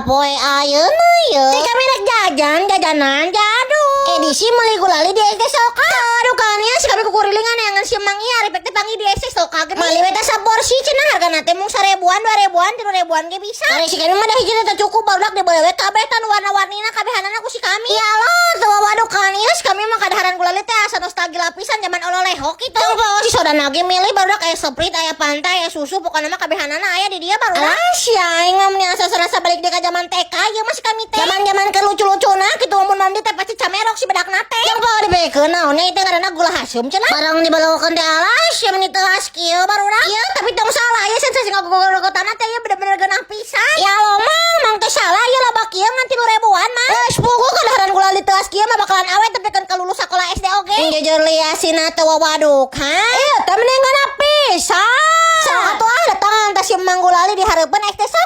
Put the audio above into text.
poe ayeuna ye. Teh kami rek jajanan jadul. Edisi meuli gulali di SD Soka. Aduh kania si kami kukurilingan yang si Mang Iya arep teh panggil di SD Soka ge. Mali we teh saporsi cenah hargana teh mung 1000-an, 2000-an, 3000-an ge bisa. Ari si kami mah da hiji teh cukup barudak dibeuleut we kabeh tan warna-warnina kabehanana ku si kami. Ya Allah, tuh waduh kania si kami mah kadaharan gulali teh asa nostalgia lapisan zaman ololehok kitu. Si sodana ge milih barudak aya Sprite, aya Fanta, aya susu, pokona mah kabehanana aya di dia barudak. Sia aing ngomongnya asa serasa balik deui ka zaman TK ieu mah si kami teh. Zaman-zaman keur lucu-lucuna kitu mun mandi teh pasti camerok si bedakna teh. Yang bawa dibekeun naonnya itu karena gula hasum cenah. Barang dibalokeun teh alas ya meni teu haskieu barudak. Ieu tapi tong salah ya sensasi ngagogol-gogotana teh ieu bener-bener geunah pisan. Ya lo mang teh salah ieu loba kieu ngan 3000-an mah. Geus pugu kadaharan gula di teu haskieu mah bakalan awet tapi kan kalulus sakola SD oge. Jujur liasina teu wawaduk ha. Ieu teh mending geunah pisan. Saha atuh datang teh si Mang Gulali dihareupeun SD Soka.